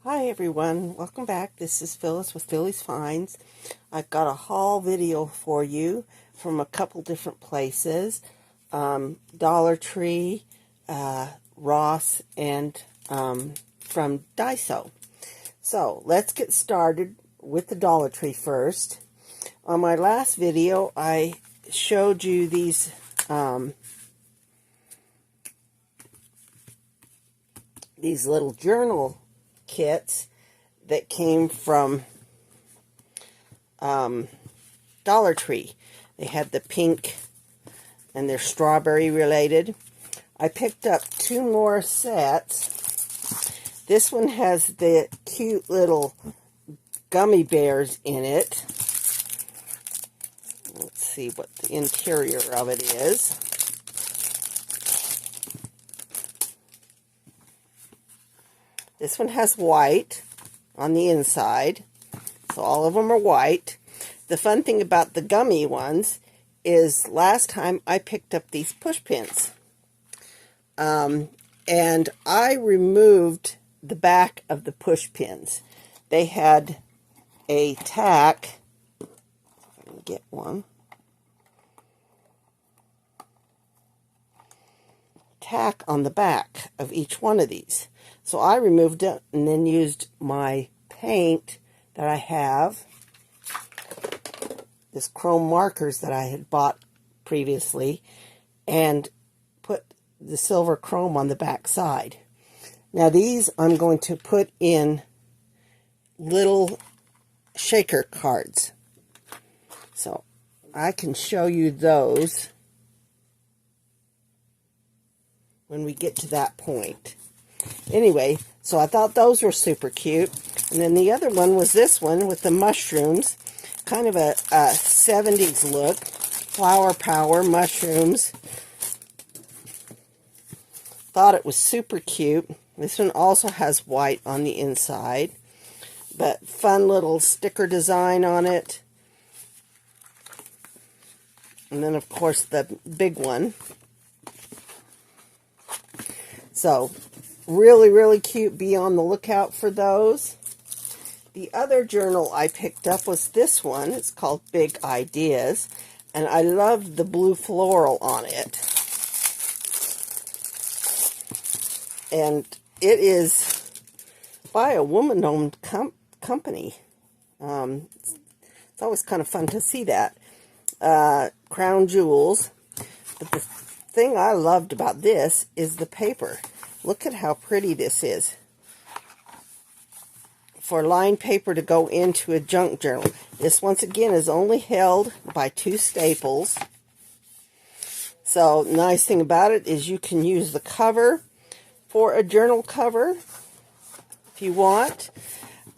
Hi everyone, welcome back. This is Phyllis with Philly's Finds. I've got a haul video for you from a couple different places. Dollar Tree, Ross, and from Diaso. So let's get started with the Dollar Tree first. On my last video I showed you these little journal kits that came from Dollar Tree. They had the pink and they're strawberry related. I picked up two more sets. This one has the cute little gummy bears in it. Let's see what the interior of it is. This one has white on the inside, so all of them are white. The fun thing about the gummy ones is last time I picked up these push pins. And I removed the back of the push pins. They had a tack. Let me get one. Tack on the back of each one of these. So I removed it and then used my paint that I have, this chrome markers that I had bought previously, and put the silver chrome on the back side. Now these I'm going to put in little shaker cards. So I can show you those when we get to that point. Anyway, so I thought those were super cute. And then the other one was this one with the mushrooms. Kind of a 70s look. Flower power mushrooms. Thought it was super cute. This one also has white on the inside. But fun little sticker design on it. And then of course the big one. So really, really cute. Be on the lookout for those. The other journal I picked up was this one. It's called Big Ideas. And I loved the blue floral on it. And it is by a woman-owned company. It's always kind of fun to see that. Crown Jewels. But the thing I loved about this is the paper. Look at how pretty this is. For lined paper to go into a junk journal. This, once again, is only held by 2 staples. So, nice thing about it is you can use the cover for a journal cover if you want.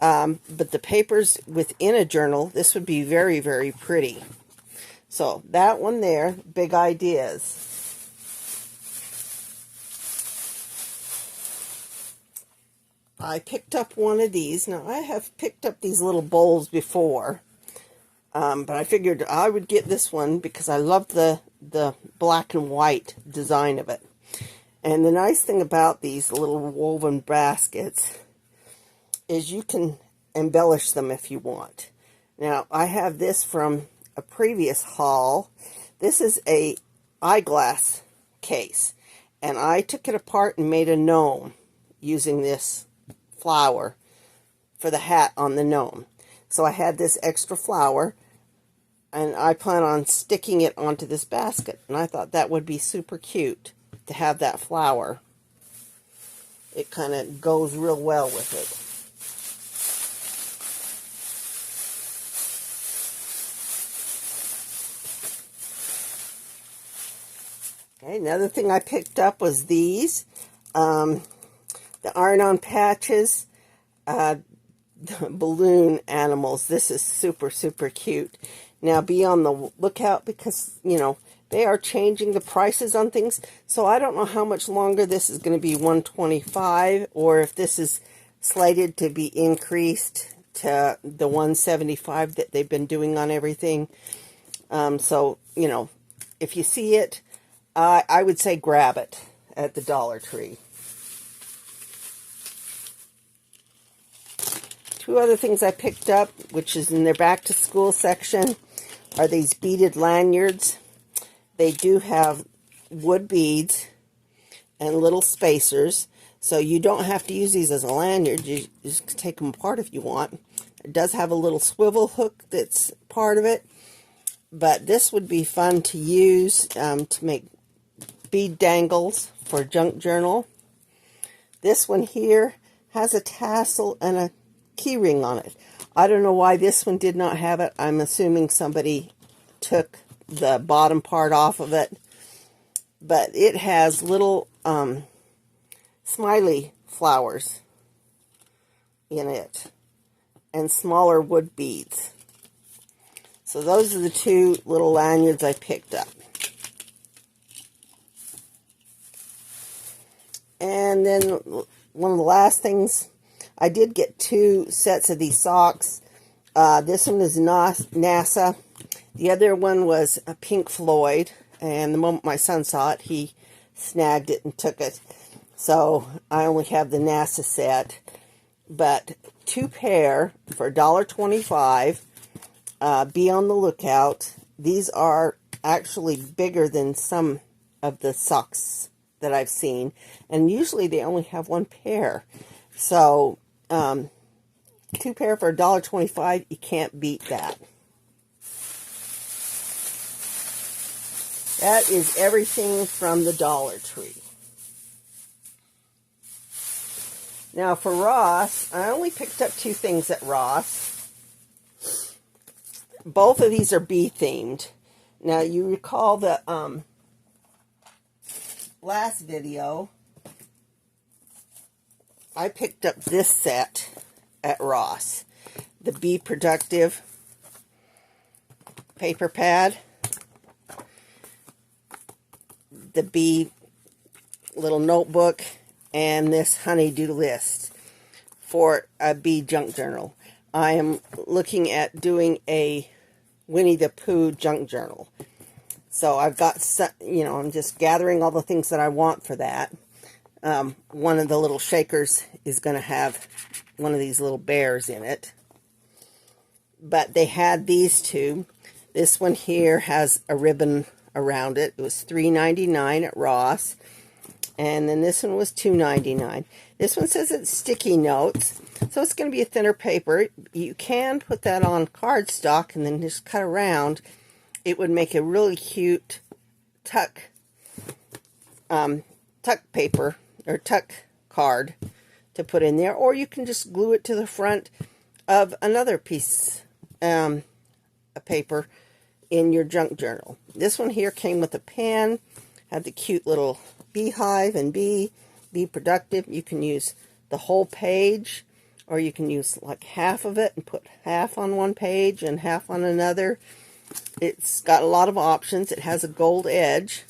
But the papers within a journal, this would be very, very pretty. So, that one there, Big Ideas. I picked up one of these. Now, I have picked up these little bowls before, but I figured I would get this one because I love the black and white design of it. And the nice thing about these little woven baskets is you can embellish them if you want. Now, I have this from a previous haul. This is a eyeglass case, and I took it apart and made a gnome using this flower for the hat on the gnome. So I had this extra flower, and I plan on sticking it onto this basket, and I thought that would be super cute to have that flower. It kind of goes real well with it. Okay, another thing I picked up was these. The iron-on patches, the balloon animals. This is super, super cute. Now, be on the lookout because, you know, they are changing the prices on things. So, I don't know how much longer this is going to be $125 or if this is slated to be increased to the $175 that they've been doing on everything. So, you know, if you see it, I would say grab it at the Dollar Tree. Two other things I picked up, which is in their back to school section, are these beaded lanyards. They do have wood beads and little spacers, so you don't have to use these as a lanyard. You just take them apart if you want. It does have a little swivel hook that's part of it, but this would be fun to use to make bead dangles for junk journal. This one here has a tassel and a key ring on it. I don't know why this one did not have it. I'm assuming somebody took the bottom part off of it, but it has little smiley flowers in it and smaller wood beads. So those are the two little lanyards I picked up. And then one of the last things, I did get 2 sets of these socks. This one is NASA. The other one was a Pink Floyd. And the moment my son saw it, he snagged it and took it. So I only have the NASA set. But 2 pair for $1.25. Be on the lookout. These are actually bigger than some of the socks that I've seen. And usually they only have 1 pair. So 2 pair for $1.25. You can't beat that. That is everything from the Dollar Tree. Now for Ross, I only picked up 2 things at Ross. Both of these are bee themed. Now you recall the last video, I picked up this set at Ross. The Be Productive paper pad. The bee little notebook, and this honeydew list for a bee junk journal. I am looking at doing a Winnie the Pooh junk journal. So I've got, I'm just gathering all the things that I want for that. One of the little shakers is going to have one of these little bears in it. But they had these 2. This one here has a ribbon around it. It was $3.99 at Ross. And then this one was $2.99. This one says it's sticky notes. So it's going to be a thinner paper. You can put that on cardstock and then just cut around. It would make a really cute tuck paper or tuck card to put in there. Or you can just glue it to the front of another piece of paper in your junk journal. This one here came with a pen, had the cute little beehive and be productive. You can use the whole page, or you can use like half of it and put half on one page and half on another. It's got a lot of options. It has a gold edge.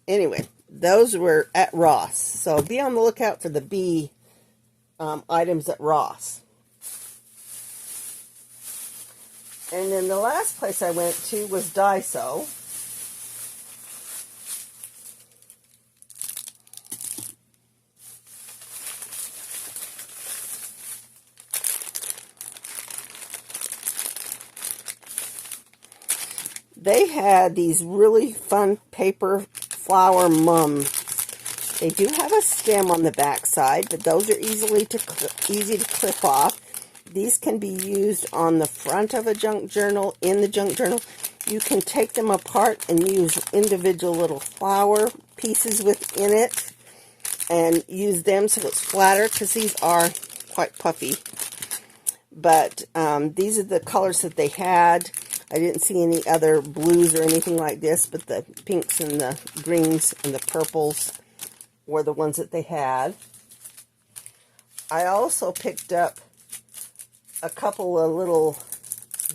Anyway, those were at Ross. So be on the lookout for the bee items at Ross. And then the last place I went to was Diaso. They had these really fun paper flower mums. They do have a stem on the back side, but those are easy to clip off. These can be used on the front of a junk journal, in the junk journal. You can take them apart and use individual little flower pieces within it and use them so it's flatter, because these are quite puffy. But these are the colors that they had. I didn't see any other blues or anything like this, but the pinks and the greens and the purples were the ones that they had. I also picked up a couple of little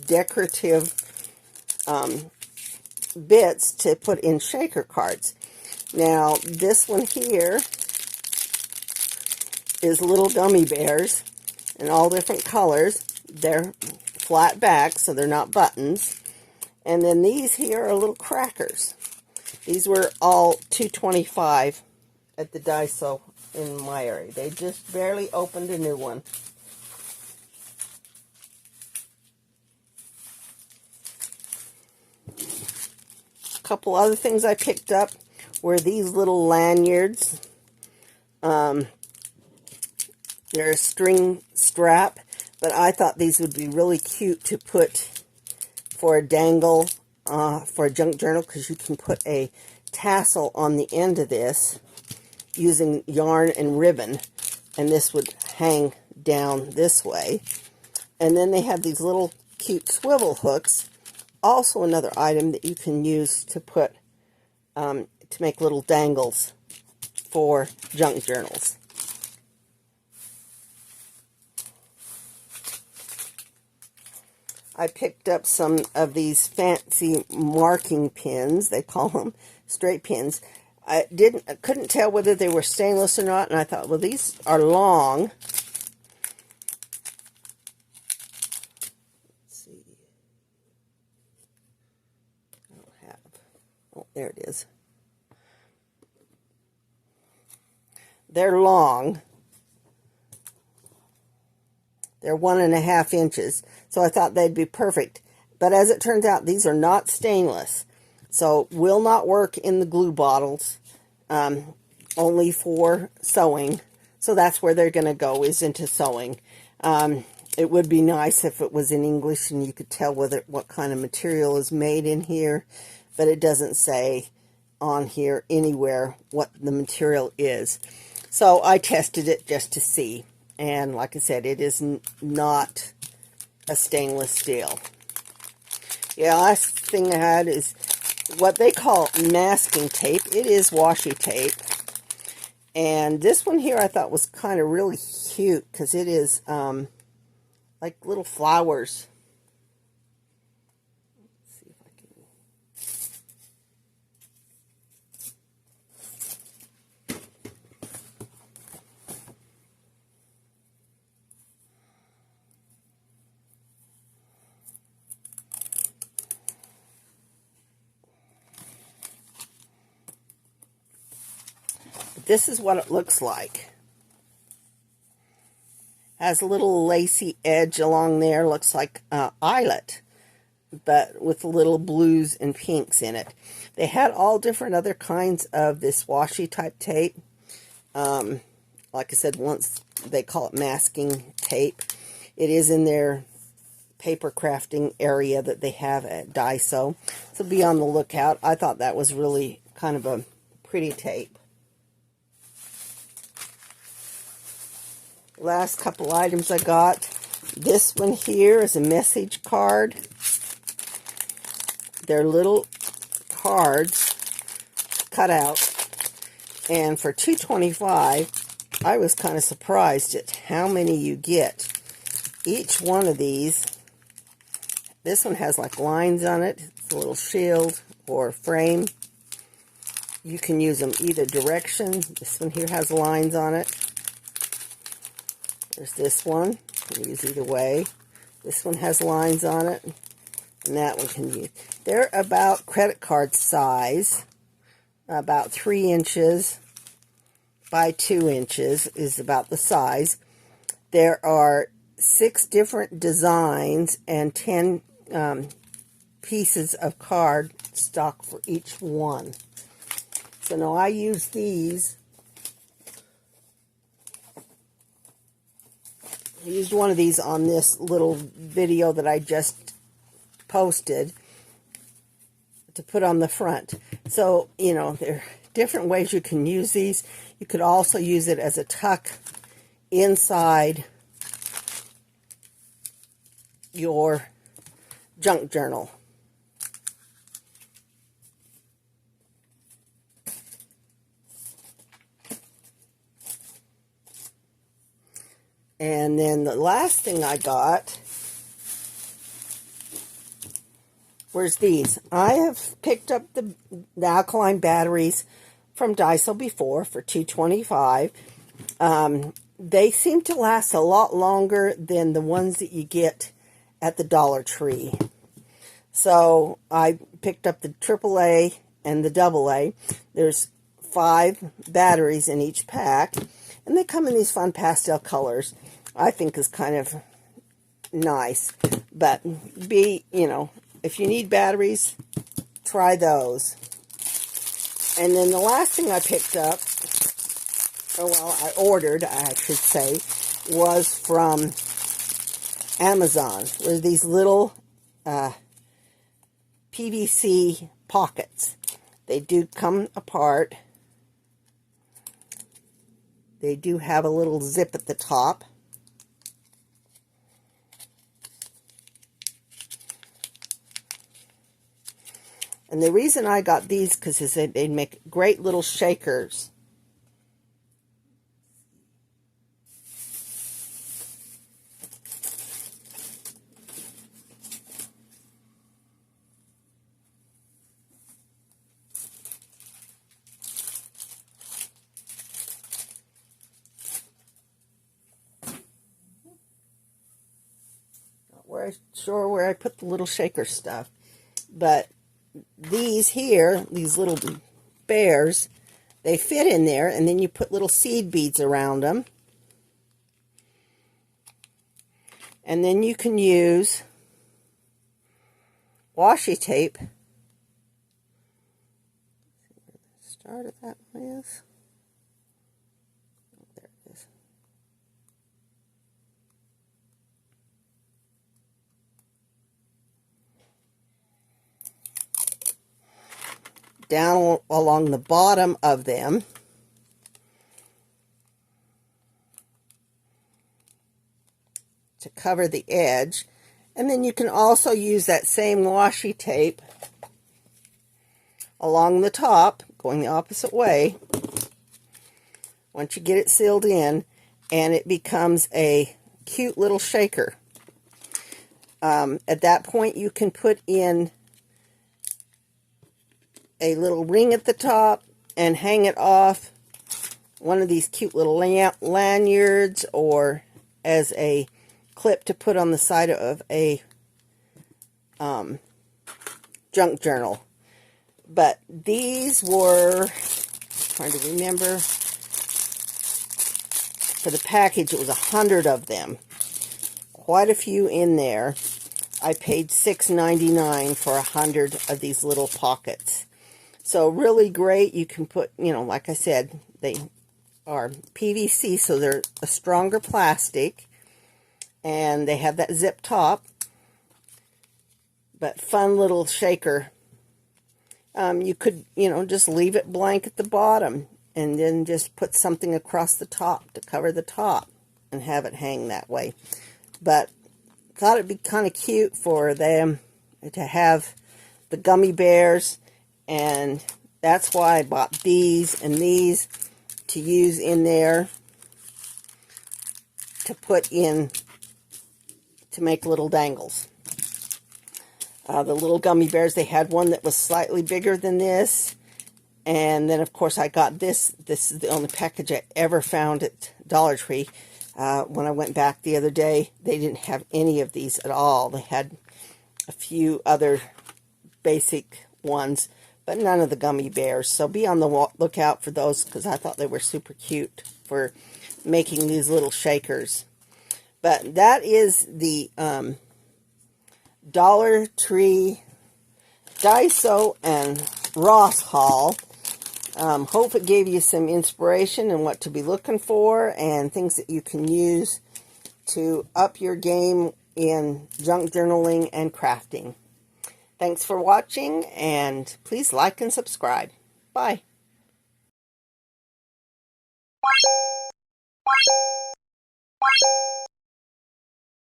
decorative bits to put in shaker cards. Now, this one here is little gummy bears in all different colors. They're flat back, so they're not buttons. And then these here are little crackers. These were all $2.25 at the Diaso in my area. They just barely opened a new one. A couple other things I picked up were these little lanyards. They're a string strap, but I thought these would be really cute to put for a dangle for a junk journal, because you can put a tassel on the end of this using yarn and ribbon, and this would hang down this way. And then they have these little cute swivel hooks, also another item that you can use to put to make little dangles for junk journals. I picked up some of these fancy marking pins. They call them straight pins. I couldn't tell whether they were stainless or not, and I thought, well, these are long. Let's see. I don't have. Oh, there it is. They're long. They're 1.5 inches, so I thought they'd be perfect. But as it turns out, these are not stainless, so will not work in the glue bottles, only for sewing. So that's where they're going to go, is into sewing. It would be nice if it was in English and you could tell what kind of material is made in here, but it doesn't say on here anywhere what the material is. So I tested it just to see. And like I said, it is not a stainless steel. Yeah, last thing I had is what they call masking tape. It is washi tape. And this one here I thought was kind of really cute, because it is like little flowers. Let's see if I can. This is what it looks like. Has a little lacy edge along there. Looks like eyelet, but with little blues and pinks in it. They had all different other kinds of this washi type tape. Like I said, once they call it masking tape. It is in their paper crafting area that they have at Diaso. So be on the lookout. I thought that was really kind of a pretty tape. Last couple items I got. This one here is a message card. They're little cards cut out. And for $2.25, I was kind of surprised at how many you get. Each one of these, this one has like lines on it. It's a little shield or frame. You can use them either direction. This one here has lines on it. There's this one. You can use either way. This one has lines on it. And that one can use. They're about credit card size. About 3 inches by 2 inches is about the size. There are 6 different designs and 10 pieces of card stock for each one. So now I use these. I used one of these on this little video that I just posted to put on the front. So, you know, there are different ways you can use these. You could also use it as a tuck inside your junk journal. And then the last thing I got was these. I have picked up the alkaline batteries from Diaso before for $2.25. They seem to last a lot longer than the ones that you get at the Dollar Tree. So I picked up the AAA and the AA. There's 5 batteries in each pack, and they come in these fun pastel colors. I think is kind of nice, but if you need batteries, try those. And then the last thing I picked up, I ordered, I should say, was from Amazon. Were these little PVC pockets. They do come apart. They do have a little zip at the top. And the reason I got these because they make great little shakers. Not sure where I put the little shaker stuff, but these here, these little bears, they fit in there, and then you put little seed beads around them. And then you can use washi tape. Start of that one is. Oh, there it is. Down along the bottom of them. To cover the edge. And then you can also use that same washi tape along the top, going the opposite way, once you get it sealed in, and it becomes a cute little shaker. At that point, you can put in a little ring at the top and hang it off one of these cute little lanyards, or as a clip to put on the side of a junk journal. But these were, trying to remember, for the package it was 100 of them. Quite a few in there. I paid $6.99 for 100 of these little pockets. So really great. You can put, like I said, they are PVC, so they're a stronger plastic. And they have that zip top. But fun little shaker. You could, just leave it blank at the bottom. And then just put something across the top to cover the top. And have it hang that way. But thought it'd be kind of cute for them to have the gummy bears. And that's why I bought these and these to use in there to put in, to make little dangles. The little gummy bears, they had one that was slightly bigger than this. And then, of course, I got this. This is the only package I ever found at Dollar Tree. When I went back the other day, they didn't have any of these at all. They had a few other basic ones, but none of the gummy bears. So be on the lookout for those, because I thought they were super cute for making these little shakers. But that is the Dollar Tree, Diaso, and Ross haul. Hope it gave you some inspiration and what to be looking for, and things that you can use to up your game in junk journaling and crafting. Thanks for watching, and please like and subscribe. Bye.